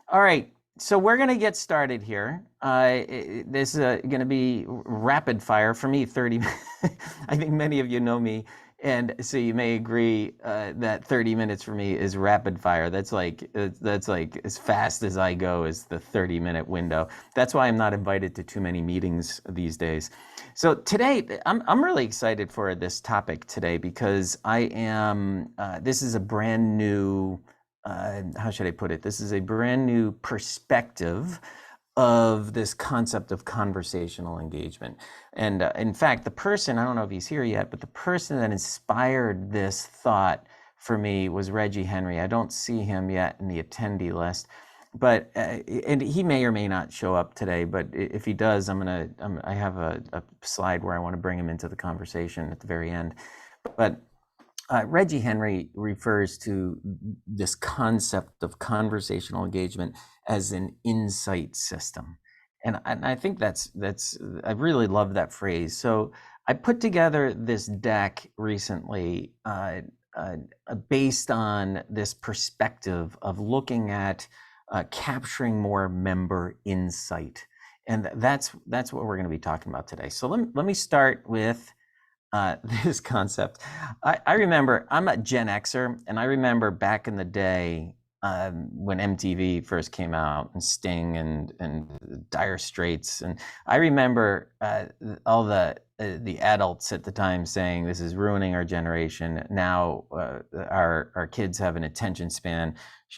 All right, so we're going to get started here. This is going to be rapid fire for me, 30 minutes. I think many of you know me, and so you may agree that 30 minutes for me is rapid fire. That's like as fast as I go is the 30-minute window. That's why I'm not invited to too many meetings these days. So today, I'm really excited for this topic today because this is a brand new how should I put it? This is a brand new perspective of this concept of conversational engagement. And in fact, I don't know if he's here yet, but the person that inspired this thought for me was Reggie Henry. I don't see him yet in the attendee list, but and he may or may not show up today. But if he does, I have a slide where I want to bring him into the conversation at the very end. But Reggie Henry refers to this concept of conversational engagement as an insight system. And I think I really love that phrase. So I put together this deck recently based on this perspective of looking at capturing more member insight. And that's what we're going to be talking about today. So let me start with this concept. I remember I'm a Gen Xer, and I remember back in the day when MTV first came out, and Sting and Dire Straits, and I remember all the adults at the time saying this is ruining our generation. Now our kids have an attention span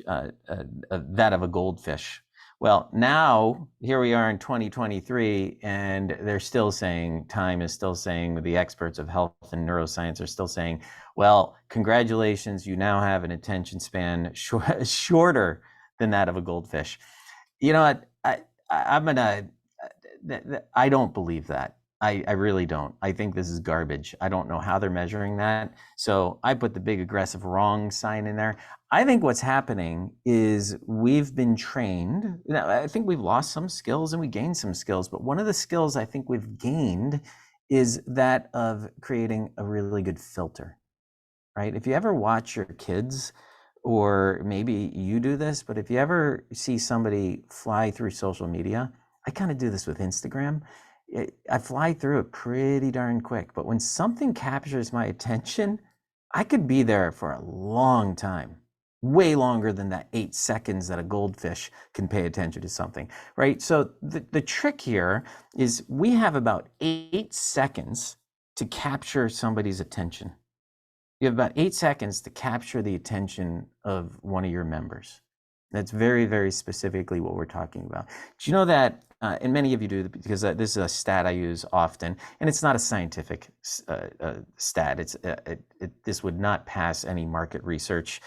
that of a goldfish. Well, now here we are in 2023, and they're still saying, Time is still saying, the experts of health and neuroscience are still saying, well, congratulations, you now have an attention span shorter than that of a goldfish. You know what? I don't believe that. I really don't. I think this is garbage. I don't know how they're measuring that. So I put the big aggressive wrong sign in there. I think what's happening is we've been trained. Now, I think we've lost some skills and we gained some skills, but one of the skills I think we've gained is that of creating a really good filter, right? If you ever watch your kids, or maybe you do this, but if you ever see somebody fly through social media, I kind of do this with Instagram. I fly through it pretty darn quick, but when something captures my attention, I could be there for a long time, way longer than that 8 seconds that a goldfish can pay attention to something, right? So the trick here is we have about 8 seconds to capture somebody's attention. You have about 8 seconds to capture the attention of one of your members. That's very, very specifically what we're talking about. Do you know that, and many of you do, because this is a stat I use often, and it's not a scientific stat. This would not pass any market research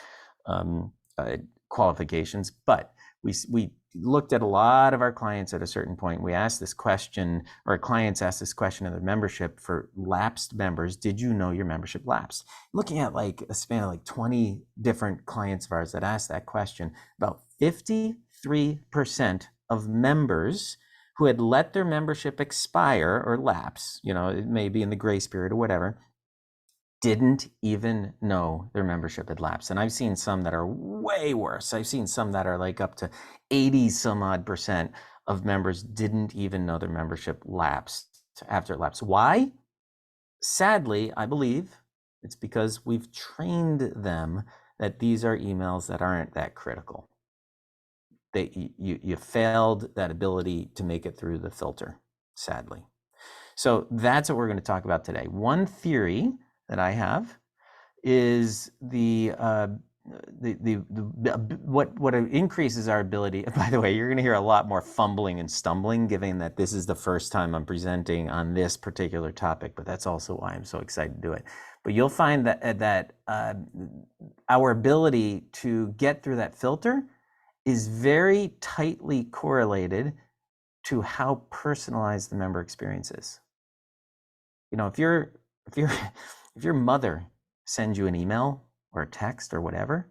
qualifications, but we looked at a lot of our clients at a certain point. We asked this question, or clients asked this question of their membership for lapsed members. Did you know your membership lapsed? Looking at like a span of like 20 different clients of ours that asked that question, about 53% of members who had let their membership expire or lapse, it may be in the grace period or whatever, didn't even know their membership had lapsed. And I've seen some that are way worse. I've seen some that are like up to 80 some odd percent of members didn't even know their membership lapsed after it lapsed. Why? Sadly, I believe it's because we've trained them that these are emails that aren't that critical. You failed that ability to make it through the filter, sadly. So that's what we're going to talk about today. One theory that I have is what increases our ability. By the way, you're going to hear a lot more fumbling and stumbling, given that this is the first time I'm presenting on this particular topic, but that's also why I'm so excited to do it. But you'll find that our ability to get through that filter is very tightly correlated to how personalized the member experience is. If your mother sends you an email or a text or whatever,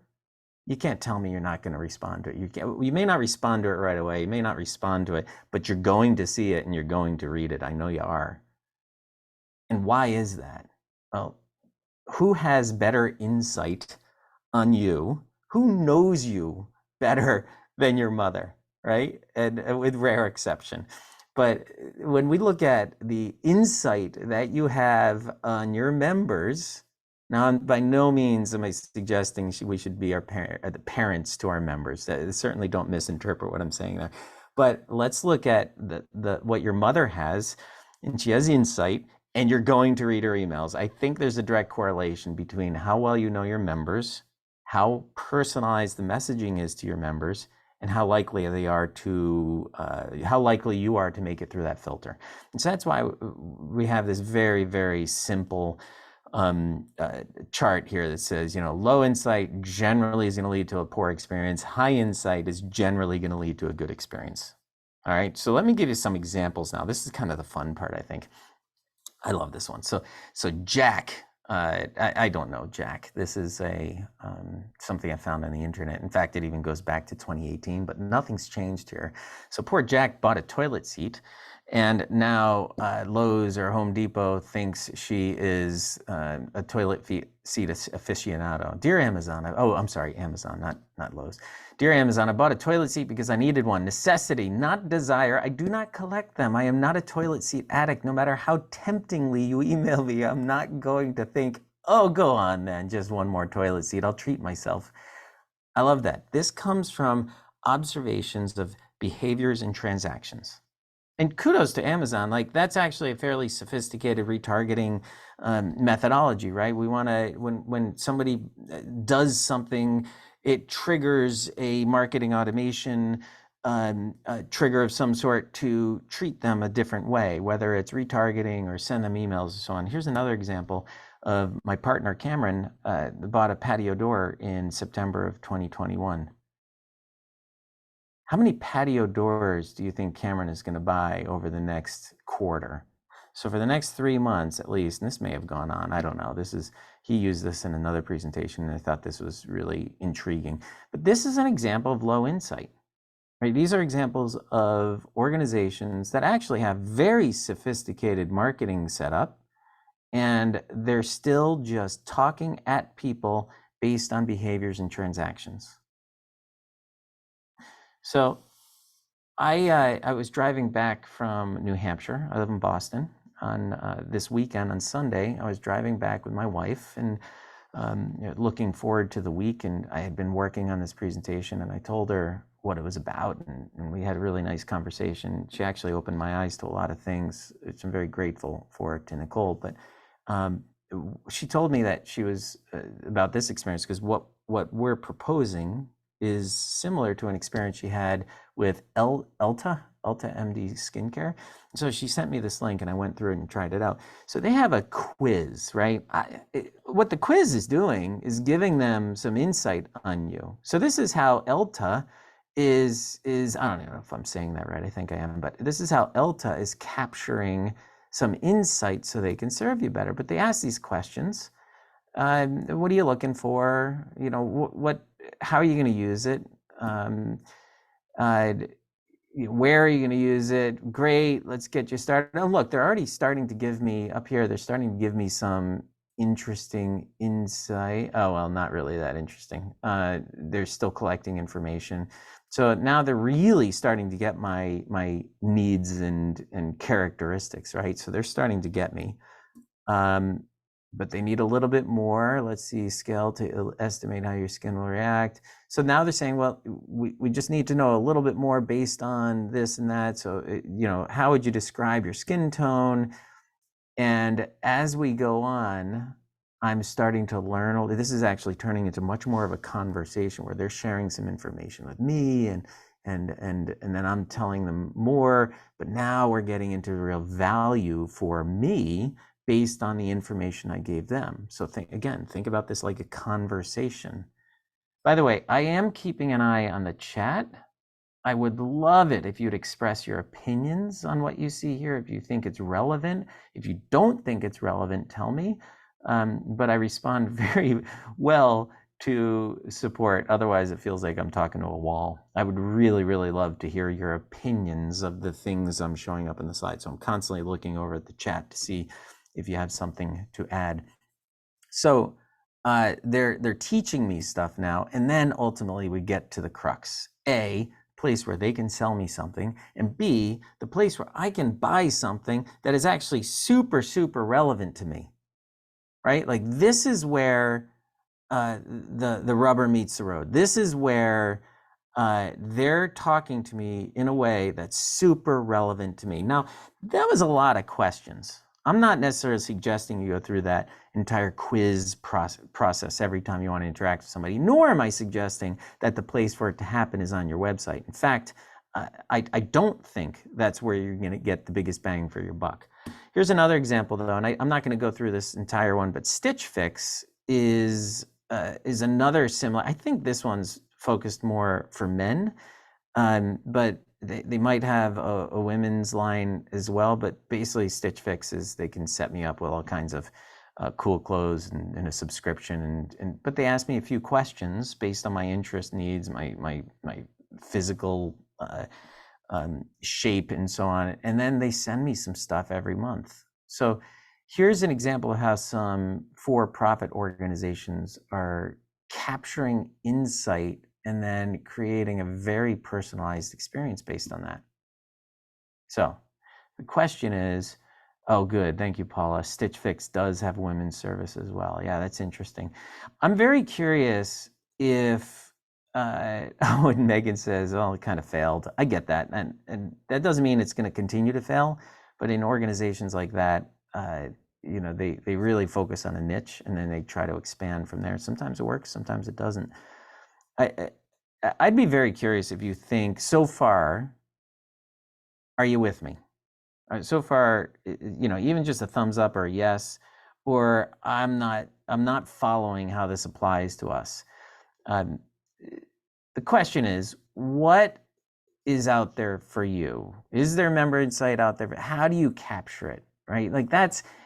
you can't tell me you're not going to respond to it. You may not respond to it right away. You may not respond to it, but you're going to see it and you're going to read it. I know you are. And why is that? Well, who has better insight on you? Who knows you better than your mother, right? And with rare exception. But when we look at the insight that you have on your members, now by no means am I suggesting we should be the parents to our members. Certainly don't misinterpret what I'm saying there. But let's look at the what your mother has, and she has insight, and you're going to read her emails. I think there's a direct correlation between how well you know your members, how personalized the messaging is to your members, and how likely how likely you are to make it through that filter. And so that's why we have this very, very simple chart here that says, low insight generally is going to lead to a poor experience. High insight is generally going to lead to a good experience. All right, so let me give you some examples now. This is kind of the fun part, I think. I love this one. So Jack, I don't know Jack. This is something I found on the internet. In fact, it even goes back to 2018, but nothing's changed here. So poor Jack bought a toilet seat, and now Lowe's or Home Depot thinks she is a toilet seat aficionado. Dear Amazon, I'm sorry, Amazon, not Lowe's. Dear Amazon, I bought a toilet seat because I needed one. Necessity, not desire. I do not collect them. I am not a toilet seat addict. No matter how temptingly you email me, I'm not going to think, oh, go on then, just one more toilet seat. I'll treat myself. I love that. This comes from observations of behaviors and transactions. And kudos to Amazon. Like, that's actually a fairly sophisticated retargeting methodology, right? We want to, when somebody does something, it triggers a marketing automation trigger of some sort to treat them a different way, whether it's retargeting or send them emails and so on. Here's another example of my partner, Cameron, bought a patio door in September of 2021. How many patio doors do you think Cameron is going to buy over the next quarter? So for the next 3 months at least, and this may have gone on, I don't know. He used this in another presentation, and I thought this was really intriguing. But this is an example of low insight. Right? These are examples of organizations that actually have very sophisticated marketing setup, and they're still just talking at people based on behaviors and transactions. So I was driving back from New Hampshire. I live in Boston. On this weekend, on Sunday, I was driving back with my wife and looking forward to the week. And I had been working on this presentation, and I told her what it was about, and we had a really nice conversation. She actually opened my eyes to a lot of things, which I'm very grateful for, to Nicole. But she told me that she was about this experience because what we're proposing is similar to an experience she had with Elta MD Skincare. So she sent me this link, and I went through it and tried it out. So they have a quiz, right? What the quiz is doing is giving them some insight on you. So this is how Elta is I don't know if I'm saying that right. I think I am, but this is how Elta is capturing some insight so they can serve you better. But they ask these questions. What are you looking for? How are you going to use it? Where are you going to use it? Great, let's get you started. Oh, look, they're already starting to give me up here. They're starting to give me some interesting insight. Oh, well, not really that interesting. They're still collecting information. So now they're really starting to get my needs and characteristics, right? So they're starting to get me. But they need a little bit more. Let's see, scale to estimate how your skin will react. So now they're saying, well, we just need to know a little bit more based on this and that. So, how would you describe your skin tone? And as we go on, I'm starting to learn. This is actually turning into much more of a conversation where they're sharing some information with me, and then I'm telling them more. But now we're getting into real value for me based on the information I gave them. So think about this like a conversation. By the way, I am keeping an eye on the chat. I would love it if you'd express your opinions on what you see here, if you think it's relevant. If you don't think it's relevant, tell me. But I respond very well to support. Otherwise, it feels like I'm talking to a wall. I would really, really love to hear your opinions of the things I'm showing up in the slide. So I'm constantly looking over at the chat to see if you have something to add. So they're teaching me stuff now, and then ultimately we get to the crux. A, place where they can sell me something, and B, the place where I can buy something that is actually super, super relevant to me, right? Like this is where the rubber meets the road. This is where they're talking to me in a way that's super relevant to me. Now, that was a lot of questions. I'm not necessarily suggesting you go through that entire quiz process every time you want to interact with somebody, nor am I suggesting that the place for it to happen is on your website. In fact, I don't think that's where you're going to get the biggest bang for your buck. Here's another example, though, and I'm not going to go through this entire one, but Stitch Fix is another similar. I think this one's focused more for men, but they might have a women's line as well. But basically, Stitch Fix is they can set me up with all kinds of cool clothes and a subscription, but they ask me a few questions based on my interest, needs, my physical shape, and so on, and then they send me some stuff every month. So here's an example of how some for-profit organizations are capturing insight and then creating a very personalized experience based on that. So the question is, oh, good. Thank you, Paula. Stitch Fix does have women's service as well. Yeah, that's interesting. I'm very curious if, when Megan says, oh, it kind of failed. I get that. And that doesn't mean it's going to continue to fail. But in organizations like that, they really focus on a niche and then they try to expand from there. Sometimes it works, sometimes it doesn't. I'd be very curious if you think so far, are you with me? So far, even just a thumbs up or a yes, or I'm not following how this applies to us. The question is, what is out there for you? Is there member insight out there? How do you capture it, right? Like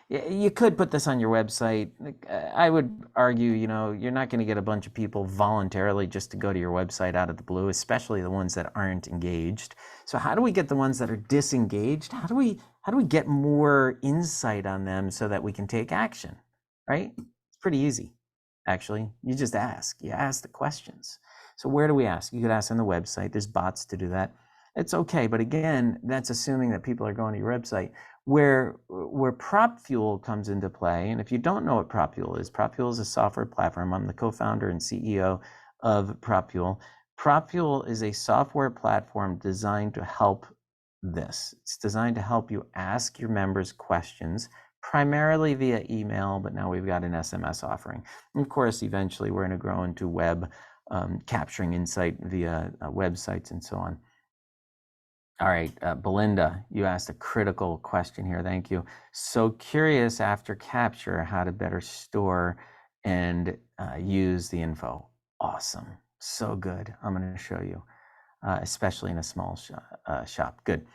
you could put this on your website. I would argue, you're not going to get a bunch of people voluntarily just to go to your website out of the blue, especially the ones that aren't engaged. So how do we get the ones that are disengaged? How do we get more insight on them so that we can take action, right? It's pretty easy, actually. You just ask. You ask the questions. So where do we ask? You could ask on the website. There's bots to do that. It's okay, but again, that's assuming that people are going to your website. Where PropFuel comes into play, and if you don't know what PropFuel is a software platform. I'm the co-founder and CEO of PropFuel. PropFuel is a software platform designed to help this. It's designed to help you ask your members questions, primarily via email, but now we've got an SMS offering. And of course, eventually we're going to grow into web, capturing insight via websites and so on. All right, Belinda, you asked a critical question here. Thank you. So curious after capture how to better store and use the info. Awesome. So good. I'm going to show you, especially in a small shop. Good.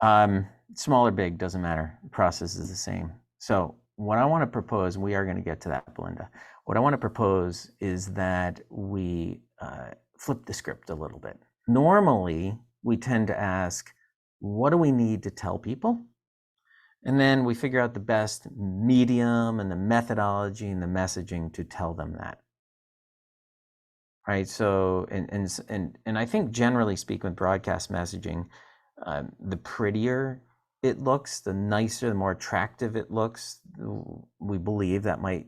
Small or big, doesn't matter. The process is the same. So what I want to propose, and we are going to get to that, Belinda. What I want to propose is that we flip the script a little bit. Normally, we tend to ask, what do we need to tell people? And then we figure out the best medium and the methodology and the messaging to tell them that. Right. So, and I think generally speaking with broadcast messaging, the prettier it looks, the nicer, the more attractive it looks, we believe that might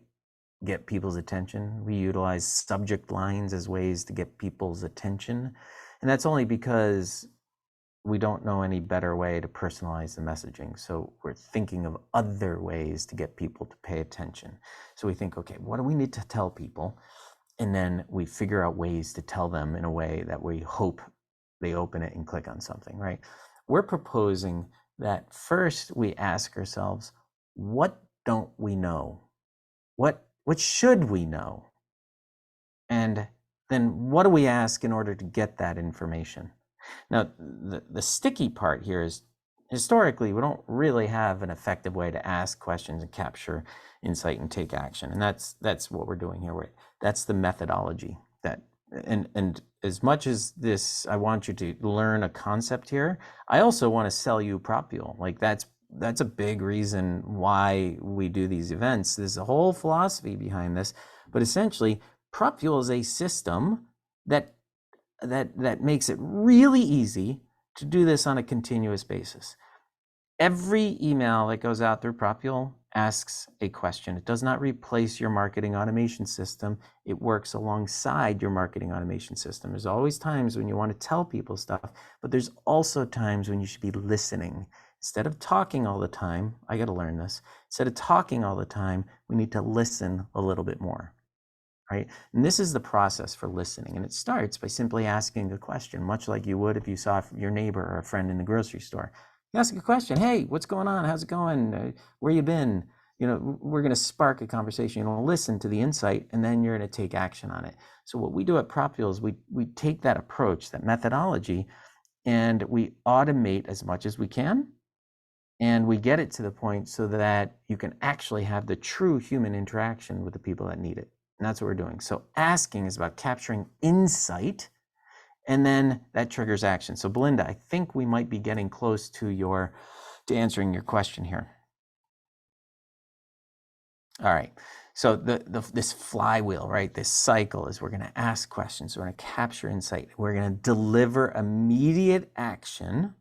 get people's attention. We utilize subject lines as ways to get people's attention. And that's only because we don't know any better way to personalize the messaging. So we're thinking of other ways to get people to pay attention. So we think, okay, what do we need to tell people? And then we figure out ways to tell them in a way that we hope they open it and click on something, right? We're proposing that first we ask ourselves, what don't we know? What should we know? And then what do we ask in order to get that information? Now, the sticky part here is historically, we don't really have an effective way to ask questions and capture insight and take action. And that's what we're doing here. That's the methodology that, and as much as this, I want you to learn a concept here, I also want to sell you PropFuel. Like that's a big reason why we do these events. There's a whole philosophy behind this, but essentially PropFuel is a system that that makes it really easy to do this on a continuous basis. Every email that goes out through Propule asks a question. It does not replace your marketing automation system. It works alongside your marketing automation system. There's always times when you want to tell people stuff, but there's also times when you should be listening. Instead of talking all the time, I got to learn this. Instead of talking all the time, we need to listen a little bit more. Right? And this is the process for listening. And it starts by simply asking a question, much like you would if you saw your neighbor or a friend in the grocery store. You ask a question, hey, what's going on? How's it going? Where you been? You know, we're going to spark a conversation. You want to listen to the insight, and then you're going to take action on it. So what we do at Propule is we take that approach, that methodology, and we automate as much as we can. And we get it to the point so that you can actually have the true human interaction with the people that need it. And that's what we're doing. So asking is about capturing insight, and then that triggers action. So Belinda, I think we might be getting close to answering your question here. All right. So this flywheel, right? This cycle is we're going to ask questions, we're going to capture insight, we're going to deliver immediate action.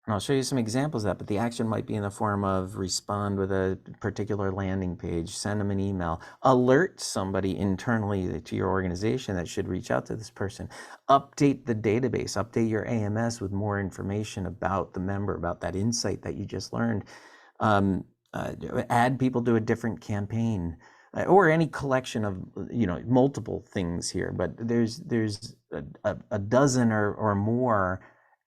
And I'll show you some examples of that, but the action might be in the form of respond with a particular landing page, send them an email, alert somebody internally to your organization that should reach out to this person, update the database, update your AMS with more information about the member, about that insight that you just learned, add people to a different campaign, or any collection of multiple things here, but there's a dozen or more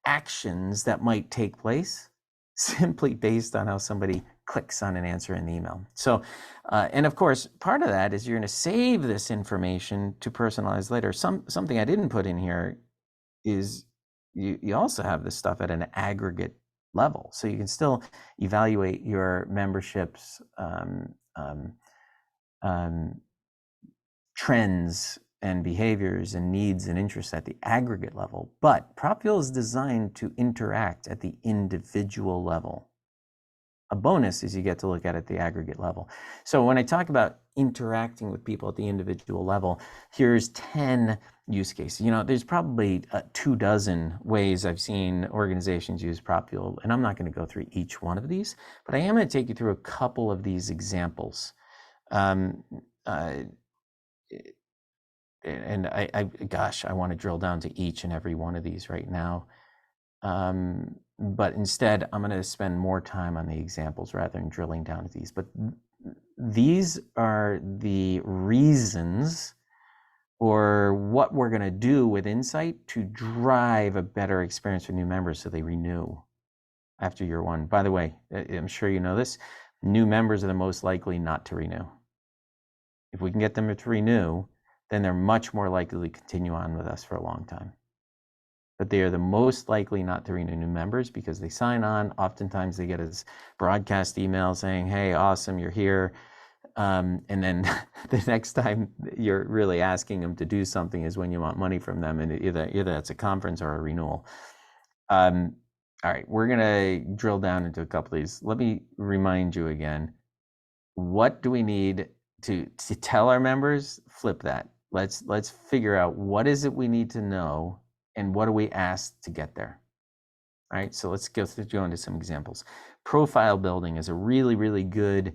actions that might take place simply based on how somebody clicks on an answer in the email. So, and of course, part of that is you're going to save this information to personalize later. Something I didn't put in here is you also have this stuff at an aggregate level. So you can still evaluate your membership's trends and behaviors and needs and interests at the aggregate level, but Propule is designed to interact at the individual level. A bonus is you get to look at it at the aggregate level. So when I talk about interacting with people at the individual level, here's 10 use cases. There's probably 24 ways I've seen organizations use Propule, and I'm not going to go through each one of these, but I am going to take you through a couple of these examples. And I want to drill down to each and every one of these right now. But instead, I'm going to spend more time on the examples rather than drilling down to these. But these are the reasons or what we're going to do with Insight to drive a better experience for new members so they renew after year one. By the way, I'm sure you know this, new members are the most likely not to renew. If we can get them to renew, then they're much more likely to continue on with us for a long time. But they are the most likely not to renew new members because they sign on. Oftentimes they get a broadcast email saying, hey, awesome, you're here. And then the next time you're really asking them to do something is when you want money from them. And either that's a conference or a renewal. All right, we're going to drill down into a couple of these. Let me remind you again, what do we need to tell our members? Flip that. Let's figure out what is it we need to know and what do we ask to get there. All right, so let's go into some examples. Profile building is a really, really good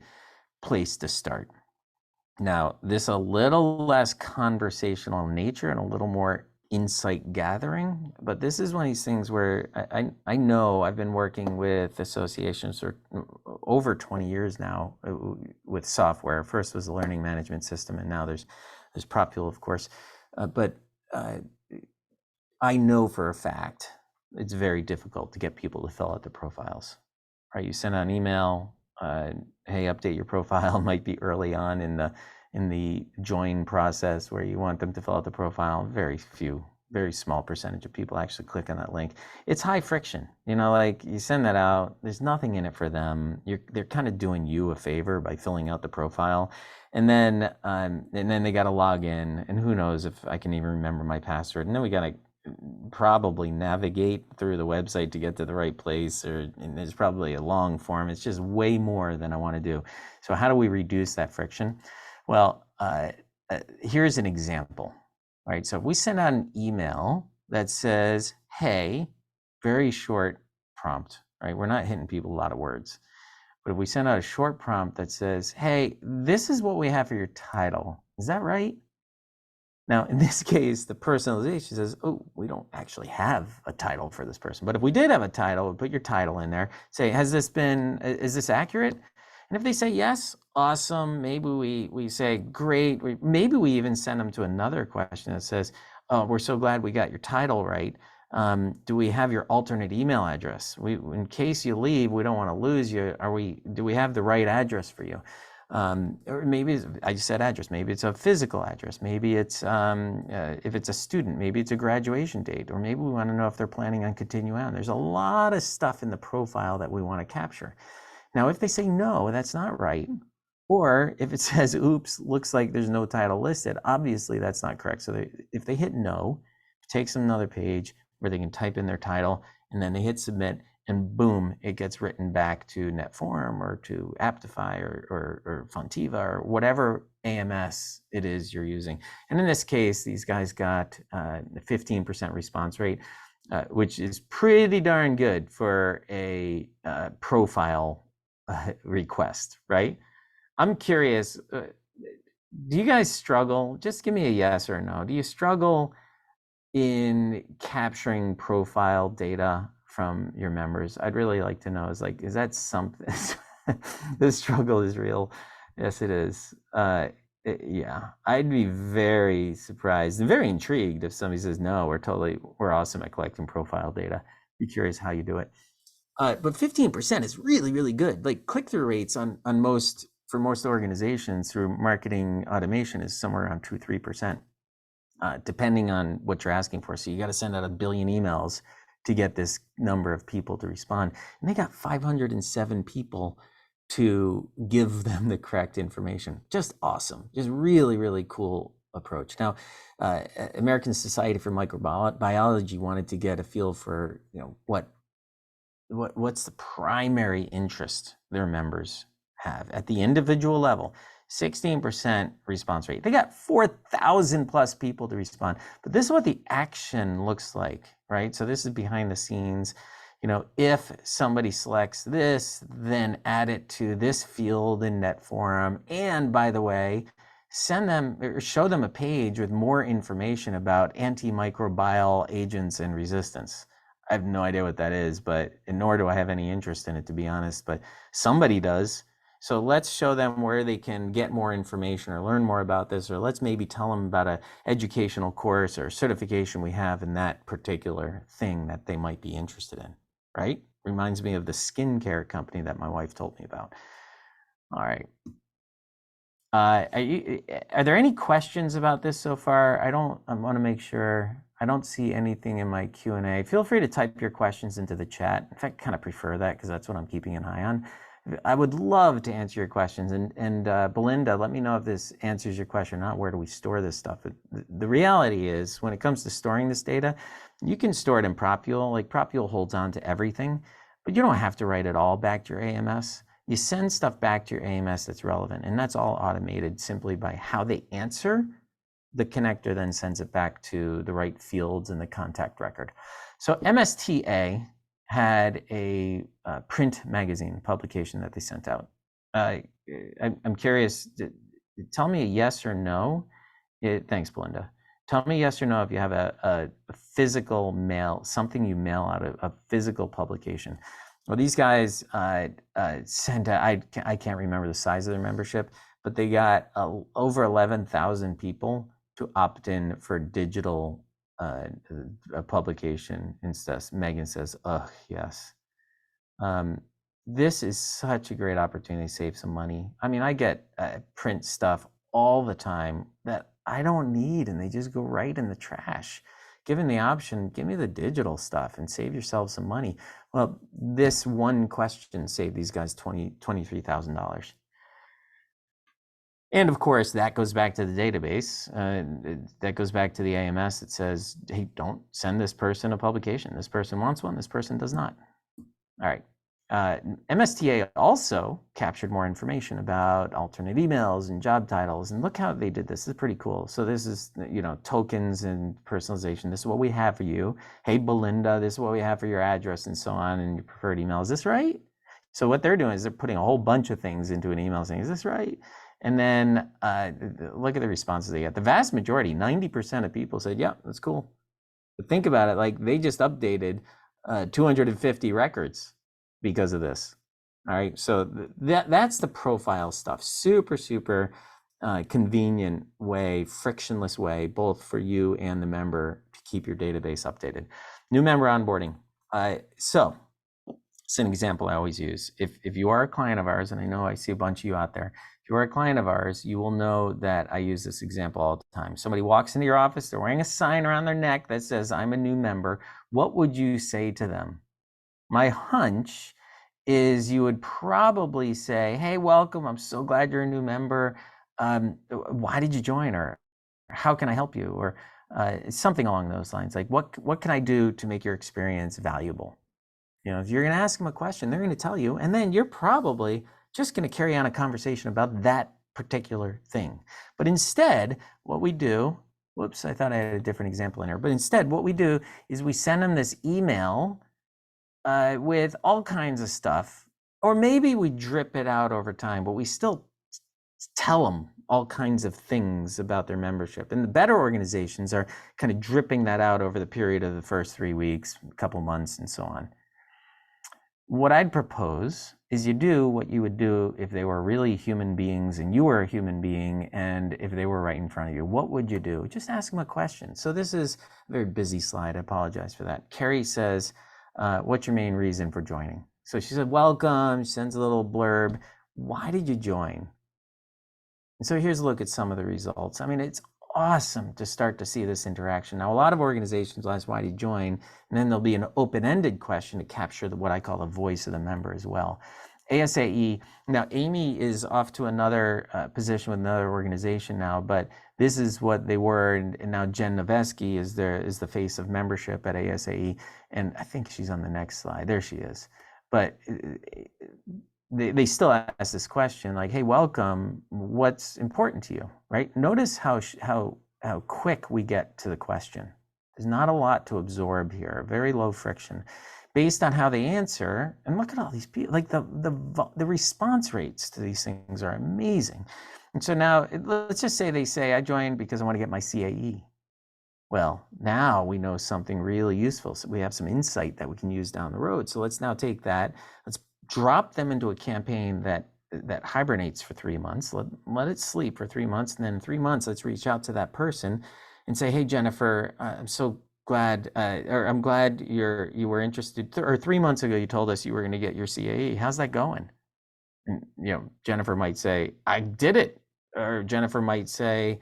place to start. Now, this is a little less conversational in nature and a little more insight gathering, but this is one of these things where I know I've been working with associations for over 20 years now with software. First was the learning management system, and now there's Propule, of course. But I know for a fact it's very difficult to get people to fill out their profiles. Right? You send out an email, hey, update your profile. Might be early on in the join process where you want them to fill out the profile. Very small percentage of people actually click on that link. It's high friction. Like you send that out, there's nothing in it for them. They're kind of doing you a favor by filling out the profile. And then they got to log in, and who knows if I can even remember my password. And then we got to probably navigate through the website to get to the right place, and there's probably a long form. It's just way more than I want to do. So how do we reduce that friction? Well, here's an example, right? So if we send out an email that says, hey, very short prompt, right? We're not hitting people a lot of words. But if we send out a short prompt that says, hey, this is what we have for your title, is that right? Now, in this case, the personalization says, oh, we don't actually have a title for this person. But if we did have a title, we'd put your title in there, say, is this accurate? And if they say yes, awesome. Maybe we say, great. Maybe we even send them to another question that says, oh, we're so glad we got your title right. Do we have your alternate email address? In case you leave, we don't want to lose you. Do we have the right address for you? Or maybe I just said address. Maybe it's a physical address. Maybe it's if it's a student, maybe it's a graduation date, or maybe we want to know if they're planning on continuing on. There's a lot of stuff in the profile that we want to capture. Now, if they say no, that's not right, or if it says, oops, looks like there's no title listed, obviously that's not correct. So if they hit no, it takes them another page where they can type in their title, and then they hit submit, and boom, it gets written back to Netform or to Aptify or Fontiva or whatever AMS it is you're using. And in this case, these guys got a 15% response rate, which is pretty darn good for a profile request, right? I'm curious, do you guys struggle? Just give me a yes or no. Do you struggle in capturing profile data from your members? I'd really like to know, is that something? The struggle is real. Yes, it is. Yeah, I'd be very surprised and very intrigued if somebody says, no, we're awesome at collecting profile data. Be curious how you do it. But 15% is really, really good. Like click-through rates for most organizations through marketing automation is somewhere around 2-3%, depending on what you're asking for. So you got to send out 1 billion emails to get this number of people to respond. And they got 507 people to give them the correct information. Just awesome. Just really, really cool approach. Now, American Society for Microbiology wanted to get a feel for, what's the primary interest their members have at the individual level. 16% response rate. They got 4,000 plus people to respond. But this is what the action looks like, right? So this is behind the scenes. If somebody selects this, then add it to this field in Netforum. And by the way, send them or show them a page with more information about antimicrobial agents and resistance. I have no idea what that is, nor do I have any interest in it, to be honest, but somebody does. So let's show them where they can get more information or learn more about this, or let's maybe tell them about an educational course or certification we have in that particular thing that they might be interested in, right? Reminds me of the skincare company that my wife told me about. All right. Are there any questions about this so far? I want to make sure. I don't see anything in my Q&A. Feel free to type your questions into the chat. In fact, I kind of prefer that because that's what I'm keeping an eye on. I would love to answer your questions. And Belinda, let me know if this answers your question or not. Where do we store this stuff? The reality is, when it comes to storing this data, you can store it in Propule. Like Propule holds on to everything, but you don't have to write it all back to your AMS. You send stuff back to your AMS that's relevant, and that's all automated simply by how they answer. The connector then sends it back to the right fields in the contact record. So MSTA had a print magazine publication that they sent out. I'm curious, tell me a yes or no. Thanks, Belinda. Tell me yes or no if you have a physical mail, something you mail out, a physical publication. Well, these guys sent out, I can't remember the size of their membership, but they got over 11,000 people to opt in for digital publication instead. Megan says, oh, yes. This is such a great opportunity to save some money. I mean, I get print stuff all the time that I don't need, and they just go right in the trash. Given the option, give me the digital stuff and save yourself some money. Well, this one question saved these guys $23,000. And of course, that goes back to the database. That goes back to the AMS. It says, hey, don't send this person a publication. This person wants one. This person does not. All right. MSTA also captured more information about alternate emails and job titles. And look how they did this. This is pretty cool. So this is, tokens and personalization. This is what we have for you. Hey, Belinda, this is what we have for your address and so on and your preferred email. Is this right? So what they're doing is they're putting a whole bunch of things into an email saying, is this right? And then look at the responses they get. The vast majority, 90% of people said, yeah, that's cool. But think about it, like they just updated 250 records because of this. All right, so that's the profile stuff. Super, super convenient way, frictionless way, both for you and the member to keep your database updated. New member onboarding. So it's an example I always use. If you are a client of ours, and I know I see a bunch of you out there, if you are a client of ours, you will know that I use this example all the time. Somebody walks into your office, they're wearing a sign around their neck that says, I'm a new member. What would you say to them? My hunch is you would probably say, hey, welcome. I'm so glad you're a new member. Why did you join? Or how can I help you? Or something along those lines. Like, what can I do to make your experience valuable? If you're going to ask them a question, they're going to tell you, and then you're probably just going to carry on a conversation about that particular thing. But instead, what we do, whoops, I thought I had a different example in here, but instead what we do is we send them this email with all kinds of stuff, or maybe we drip it out over time, but we still tell them all kinds of things about their membership. And the better organizations are kind of dripping that out over the period of the first 3 weeks, a couple months, and so on. What I'd propose is you do what you would do if they were really human beings and you were a human being, and if they were right in front of you. What would you do? Just ask them a question. So this is a very busy slide. I apologize for that. Carrie says, what's your main reason for joining? So she said, welcome. She sends a little blurb. Why did you join? And so here's a look at some of the results. I mean, it's awesome to start to see this interaction. Now, a lot of organizations will ask, why did you join? And then there'll be an open-ended question to capture what I call the voice of the member as well. ASAE, now Amy is off to another position with another organization now, but this is what they were, and now Jen Noveski is the face of membership at ASAE, and I think she's on the next slide. There she is. But they still ask this question like, hey, welcome, what's important to you, right? Notice how quick we get to the question. There's not a lot to absorb here, very low friction. Based on how they answer, and look at all these people, like the response rates to these things are amazing. And so now, let's just say they say, I joined because I want to get my CAE. Well, now we know something really useful. So we have some insight that we can use down the road. So let's now take that, let's drop them into a campaign that hibernates for 3 months. Let it sleep for 3 months, and then in 3 months, let's reach out to that person and say, hey, Jennifer, I'm so glad, or I'm glad you were interested, or 3 months ago you told us you were going to get your CAE. How's that going? And Jennifer might say, I did it, or Jennifer might say,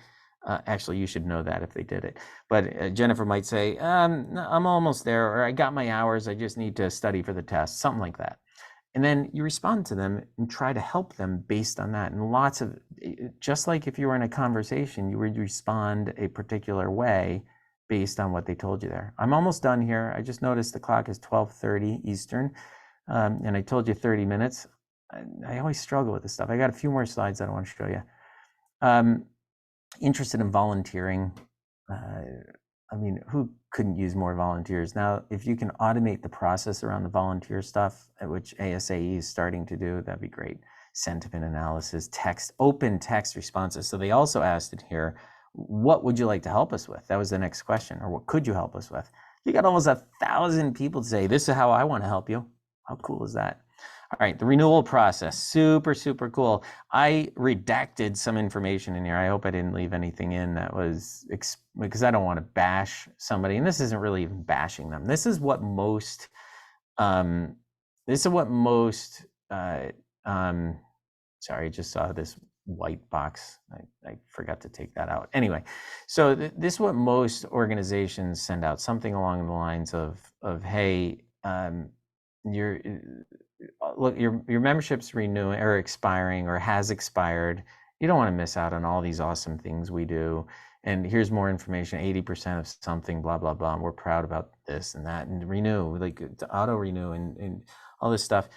actually, you should know that if they did it. But Jennifer might say, I'm almost there, or I got my hours, I just need to study for the test, something like that. And then you respond to them and try to help them based on that. And just like if you were in a conversation, you would respond a particular way based on what they told you there. I'm almost done here. I just noticed the clock is 12:30 Eastern, and I told you 30 minutes. I always struggle with this stuff. I got a few more slides that I want to show you. Interested in volunteering. I mean, who couldn't use more volunteers? Now, if you can automate the process around the volunteer stuff, which ASAE is starting to do, that'd be great. Sentiment analysis, open text responses. So they also asked it here, what would you like to help us with? That was the next question, or what could you help us with? You got almost 1,000 people say, this is how I want to help you. How cool is that? All right, the renewal process, super, super cool. I redacted some information in here. I hope I didn't leave anything in that was, because I don't want to bash somebody. And this isn't really even bashing them. This is what most, sorry, I just saw this white box. I forgot to take that out. Anyway, so this is what most organizations send out, something along the lines of hey, look, your membership's renewing or expiring or has expired. You don't want to miss out on all these awesome things we do. And here's more information, 80% of something, blah, blah, blah. And we're proud about this and that, and renew, like to auto renew and all this stuff.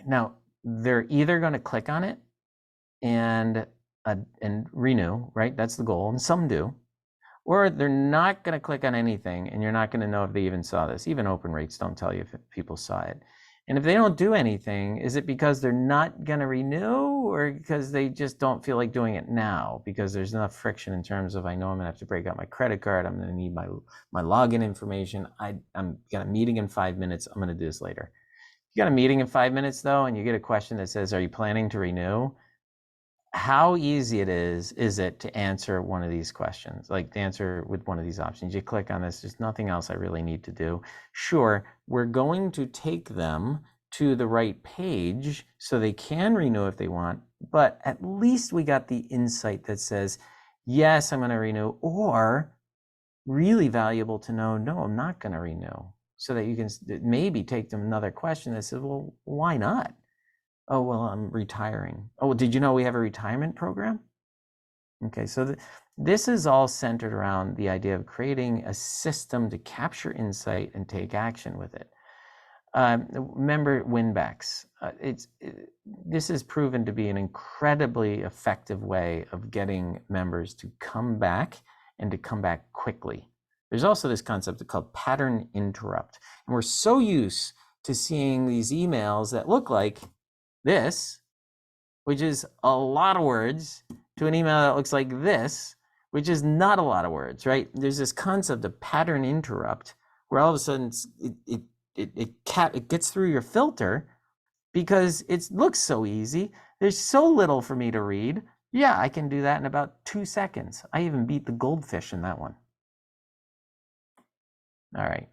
Now, they're either going to click on it and renew, right? That's the goal, and some do. Or they're not going to click on anything, and you're not going to know if they even saw this. Even open rates don't tell you if people saw it. And if they don't do anything, is it because they're not going to renew, or because they just don't feel like doing it now? Because there's enough friction in terms of, I know I'm going to have to break out my credit card. I'm going to need my login information. I'm got a meeting in 5 minutes. I'm going to do this later. You got a meeting in 5 minutes though, and you get a question that says, are you planning to renew? How easy is it to answer one of these questions, like to answer with one of these options? You click on this, there's nothing else I really need to do. Sure, we're going to take them to the right page so they can renew if they want, but at least we got the insight that says, yes, I'm going to renew, or really valuable to know, no, I'm not going to renew, so that you can maybe take them another question that says, well, why not? Oh, well, I'm retiring. Oh, did you know we have a retirement program? Okay, so this is all centered around the idea of creating a system to capture insight and take action with it. Member winbacks. This is proven to be an incredibly effective way of getting members to come back, and to come back quickly. There's also this concept called pattern interrupt. And we're so used to seeing these emails that look like this, which is a lot of words, to an email that looks like this, which is not a lot of words, right? There's this concept of pattern interrupt, where all of a sudden it gets through your filter because it looks so easy. There's so little for me to read. Yeah, I can do that in about 2 seconds. I even beat the goldfish in that one. All right.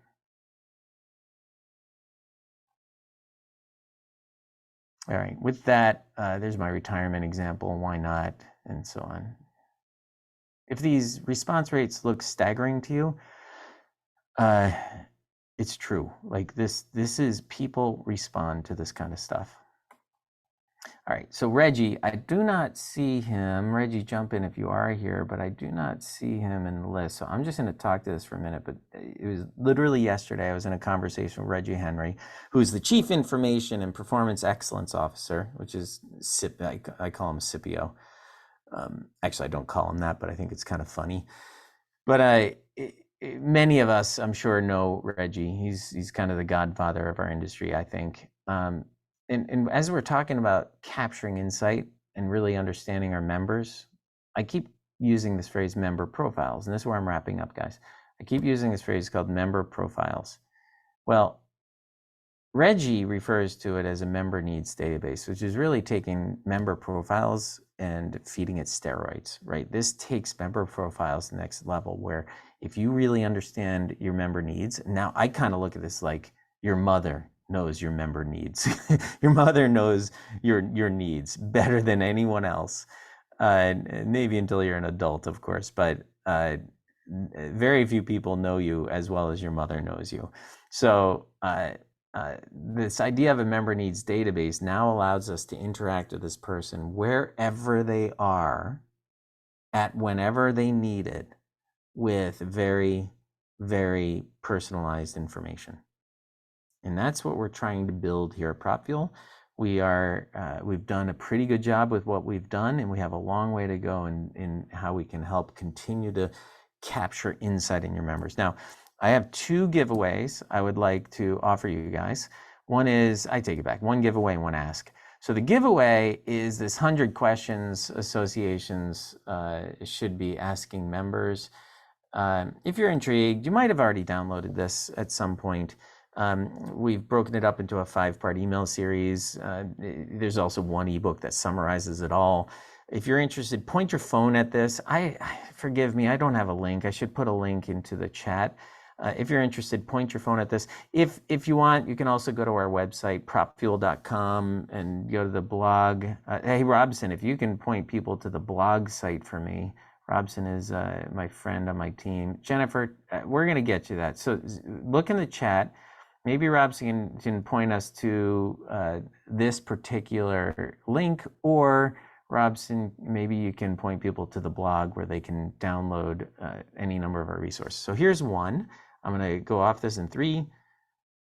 All right, with that, there's my retirement example, why not, and so on. If these response rates look staggering to you, it's true. Like this is, people respond to this kind of stuff. All right, so Reggie, I do not see him. Reggie, jump in if you are here, but I do not see him in the list. So I'm just going to talk to this for a minute, but it was literally yesterday I was in a conversation with Reggie Henry, who's the Chief Information and Performance Excellence Officer, which is I call him CIPIO. Actually, I don't call him that, but I think it's kind of funny. But many of us, I'm sure, know Reggie. He's kind of the godfather of our industry, I think. And as we're talking about capturing insight and really understanding our members, I keep using this phrase member profiles, and this is where I'm wrapping up, guys. I keep using this phrase called member profiles. Well, Reggie refers to it as a member needs database, which is really taking member profiles and feeding it steroids, right? This takes member profiles to the next level, where if you really understand your member needs, now I kind of look at this like your mother knows your member needs. Your mother knows your needs better than anyone else. Maybe until you're an adult, of course, but very few people know you as well as your mother knows you. So this idea of a member needs database now allows us to interact with this person wherever they are, at whenever they need it, with very, very personalized information. And that's what we're trying to build here at PropFuel. We've done a pretty good job with what we've done, and we have a long way to go in how we can help continue to capture insight in your members. Now, I have 2 giveaways I would like to offer you guys. One is, I take it back, 1 giveaway and 1 ask. So the giveaway is this 100 questions associations should be asking members. If you're intrigued, you might have already downloaded this at some point. We've broken it up into a 5-part email series. There's also 1 ebook that summarizes it all. If you're interested, point your phone at this. Forgive me, I don't have a link. I should put a link into the chat. If you're interested, point your phone at this. If you want, you can also go to our website, propfuel.com, and go to the blog. Hey, Robson, if you can point people to the blog site for me. Robson is my friend on my team. Jennifer, we're going to get you that. So look in the chat. Maybe Robson can point us to this particular link, or Robson, maybe you can point people to the blog where they can download any number of our resources. So here's one. I'm going to go off this in 3,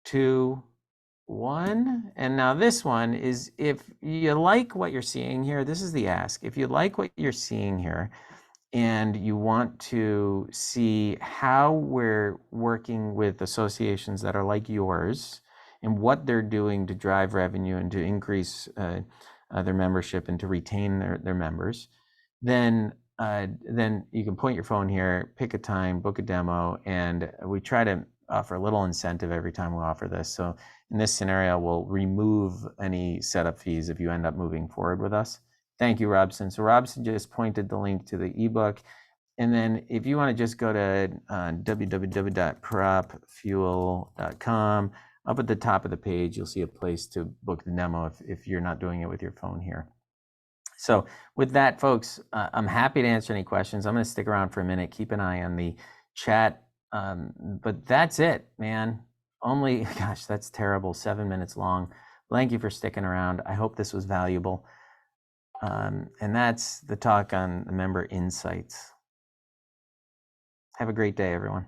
2, one. And now this one is, if you like what you're seeing here, this is the ask. If you like what you're seeing here and you want to see how we're working with associations that are like yours and what they're doing to drive revenue and to increase their membership and to retain their members, then you can point your phone here, pick a time, book a demo, and we try to offer a little incentive every time we offer this. So in this scenario, we'll remove any setup fees if you end up moving forward with us. Thank you, Robson. So Robson just pointed the link to the ebook. And then if you want to just go to www.propfuel.com, up at the top of the page, you'll see a place to book the demo if you're not doing it with your phone here. So with that, folks, I'm happy to answer any questions. I'm going to stick around for a minute. Keep an eye on the chat. But that's it, man. Only, gosh, that's terrible. 7 minutes long. Thank you for sticking around. I hope this was valuable. And that's the talk on the member insights. Have a great day, everyone.